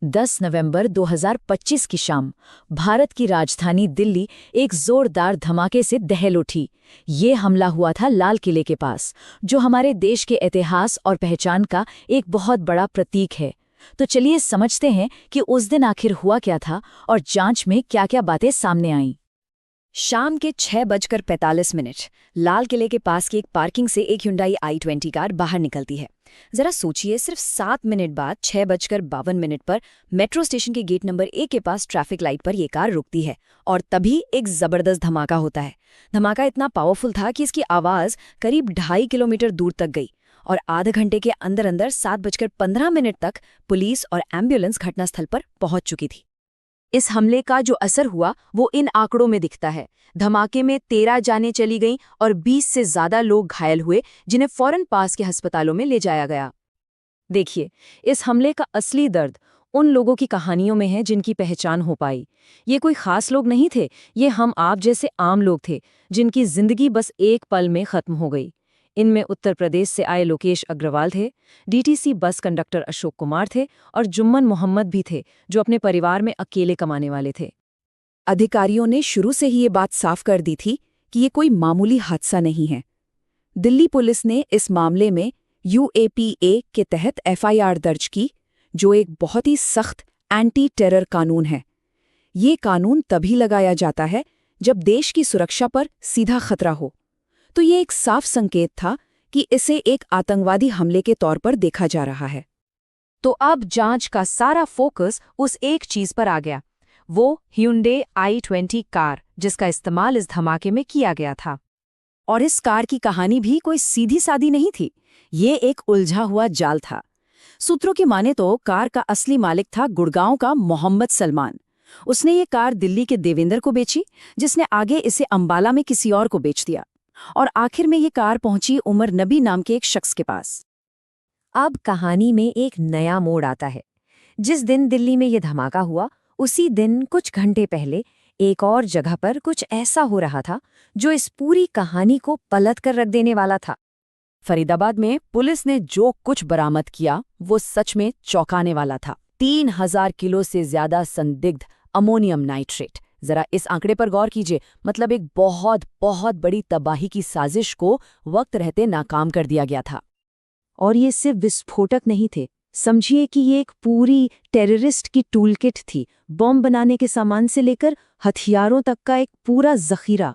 10 नवंबर 2025 की शाम भारत की राजधानी दिल्ली एक जोरदार धमाके से दहल उठी। ये हमला हुआ था लाल किले के पास, जो हमारे देश के इतिहास और पहचान का एक बहुत बड़ा प्रतीक है। तो चलिए समझते हैं कि उस दिन आखिर हुआ क्या था और जांच में क्या-क्या बातें सामने आईं। शाम के 6:45 लाल किले के पास की एक पार्किंग से एक Hyundai i20 कार बाहर निकलती है। जरा सोचिए, सिर्फ 7 मिनट बाद 6:52 पर मेट्रो स्टेशन के गेट नंबर 1 के पास ट्रैफिक लाइट पर यह कार रुकती है और तभी एक जबरदस्त धमाका होता है। धमाका इतना पावरफुल था कि इसकी आवाज करीब 2.5 किलोमीटर दूर तक गई और आधे घंटे के अंदर अंदर 7:15 तक पुलिस और एम्बुलेंस घटनास्थल पर पहुंच चुकी थी। इस हमले का जो असर हुआ वो इन आंकड़ों में दिखता है। धमाके में 13 जानें चली गईं और 20 से ज्यादा लोग घायल हुए, जिन्हें फौरन पास के अस्पतालों में ले जाया गया। देखिए, इस हमले का असली दर्द उन लोगों की कहानियों में है जिनकी पहचान हो पाई। ये कोई खास लोग नहीं थे, ये हम आप जैसे आम लोग थे, जिनकी जिंदगी बस एक पल में खत्म हो गई। इनमें उत्तर प्रदेश से आए लोकेश अग्रवाल थे, DTC bus conductor Ashok Kumar थे और जुम्मन मोहम्मद भी थे, जो अपने परिवार में अकेले कमाने वाले थे। अधिकारियों ने शुरू से ही ये बात साफ कर दी थी कि ये कोई मामूली हादसा नहीं है। दिल्ली पुलिस ने इस मामले में UAPA के तहत FIR दर्ज की, जो एक बहुत ही सख्त एंटी टेरर कानून है। ये कानून तभी लगाया जाता है जब देश की सुरक्षा पर सीधा खतरा हो। तो ये एक साफ संकेत था कि इसे एक आतंकवादी हमले के तौर पर देखा जा रहा है। तो अब जांच का सारा फोकस उस एक चीज पर आ गया, वो Hyundai i20 कार, जिसका इस्तेमाल इस धमाके में किया गया था। और इस कार की कहानी भी कोई सीधी सादी नहीं थी। ये एक उलझा हुआ जाल था। सूत्रों की माने तो कार का असली मालिक था गुड़गांव का मोहम्मद सलमान। उसने ये कार दिल्ली के देवेंद्र को बेची, जिसने आगे इसे अंबाला में किसी और को बेच दिया और आखिर में ये कार पहुंची उमर नबी नाम के एक शख्स के पास। अब कहानी में एक नया मोड़ आता है। जिस दिन दिल्ली में ये धमाका हुआ, उसी दिन कुछ घंटे पहले एक और जगह पर कुछ ऐसा हो रहा था जो इस पूरी कहानी को पलट कर रख देने वाला था। फरीदाबाद में पुलिस ने जो कुछ बरामद किया वो सच में चौंकाने वाला था। 3000 किलो से ज्यादा संदिग्ध अमोनियम नाइट्रेट। जरा इस आंकड़े पर गौर कीजिए, मतलब एक बहुत बहुत बड़ी तबाही की साजिश को वक्त रहते नाकाम कर दिया गया था। और ये सिर्फ विस्फोटक नहीं थे, समझिए कि ये एक पूरी टेररिस्ट की टूलकिट थी। बॉम्ब बनाने के सामान से लेकर हथियारों तक का एक पूरा जखीरा।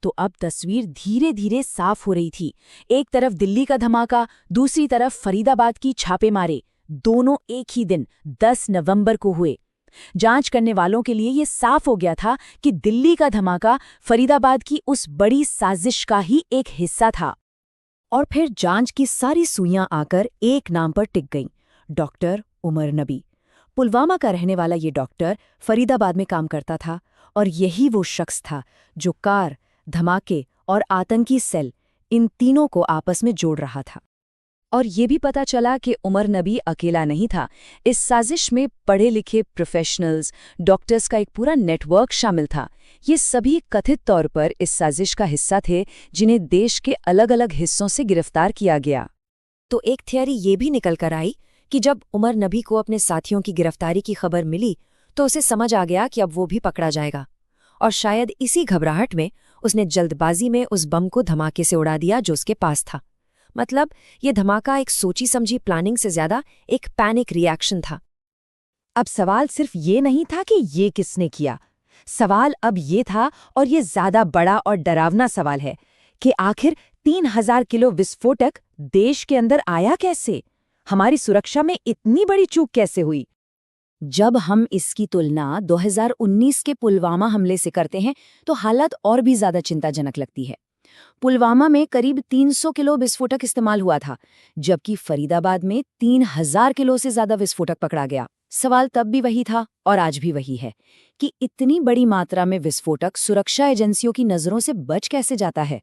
तो अब तस्वीर धीरे धीरे साफ हो रही थी। एक तरफ दिल्ली का धमाका, दूसरी तरफ फरीदाबाद की छापेमारी। दोनों एक ही दिन 10 नवंबर को हुए। जांच करने वालों के लिए ये साफ हो गया था कि दिल्ली का धमाका फरीदाबाद की उस बड़ी साजिश का ही एक हिस्सा था। और फिर जांच की सारी सुइयां आकर एक नाम पर टिक गईं, डॉक्टर उमर नबी। पुलवामा का रहने वाला ये डॉक्टर फरीदाबाद में काम करता था और यही वो शख्स था जो कार, धमाके और आतंकी सेल, इन तीनों को आपस में जोड़ रहा था। और ये भी पता चला कि उमर नबी अकेला नहीं था। इस साजिश में पढ़े लिखे प्रोफेशनल्स, डॉक्टर्स का एक पूरा नेटवर्क शामिल था। ये सभी कथित तौर पर इस साजिश का हिस्सा थे, जिन्हें देश के अलग अलग हिस्सों से गिरफ्तार किया गया। तो एक थियरी ये भी निकल कर आई कि जब उमर नबी को अपने साथियों की गिरफ्तारी की खबर मिली तो उसे समझ आ गया कि अब वो भी पकड़ा जाएगा। और शायद इसी घबराहट में उसने जल्दबाजी में उस बम को धमाके से उड़ा दिया जो उसके पास था। मतलब ये धमाका एक सोची समझी प्लानिंग से ज्यादा एक पैनिक रिएक्शन था। अब सवाल सिर्फ ये नहीं था कि ये किसने किया। सवाल अब ये था, और ये ज्यादा बड़ा और डरावना सवाल है, कि आखिर 3000 किलो विस्फोटक देश के अंदर आया कैसे? हमारी सुरक्षा में इतनी बड़ी चूक कैसे हुई? जब हम इसकी तुलना 2019 के पुलवामा हमले से करते हैं तो हालत और भी ज्यादा चिंताजनक लगती है। पुलवामा में करीब 300 किलो विस्फोटक इस्तेमाल हुआ था, जबकि फरीदाबाद में 3000 किलो से ज्यादा विस्फोटक पकड़ा गया। सवाल तब भी वही था और आज भी वही है कि इतनी बड़ी मात्रा में विस्फोटक सुरक्षा एजेंसियों की नजरों से बच कैसे जाता है।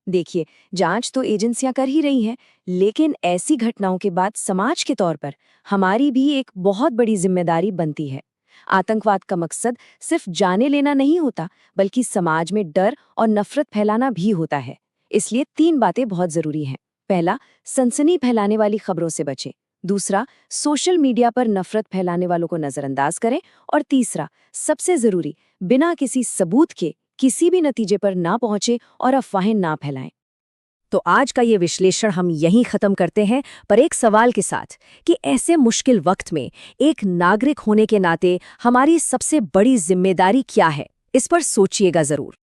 देखिए, जांच तो एजेंसियां कर ही रही हैं, लेकिन ऐसी घटनाओं के बाद समाज के तौर पर हमारी भी एक बहुत बड़ी जिम्मेदारी बनती है। आतंकवाद का मकसद सिर्फ जाने लेना नहीं होता, बल्कि समाज में डर और नफरत फैलाना भी होता है। इसलिए 3 बातें बहुत जरूरी हैं। पहला, सनसनी फैलाने वाली खबरों से बचें। दूसरा, सोशल मीडिया पर नफरत फैलाने वालों को नजरअंदाज करें। और तीसरा, सबसे जरूरी, बिना किसी सबूत के किसी भी नतीजे पर ना पहुंचे और अफवाहें ना फैलाएं। तो आज का ये विश्लेषण हम यहीं खत्म करते हैं, पर एक सवाल के साथ कि ऐसे मुश्किल वक्त में एक नागरिक होने के नाते हमारी सबसे बड़ी जिम्मेदारी क्या है, इस पर सोचिएगा जरूर।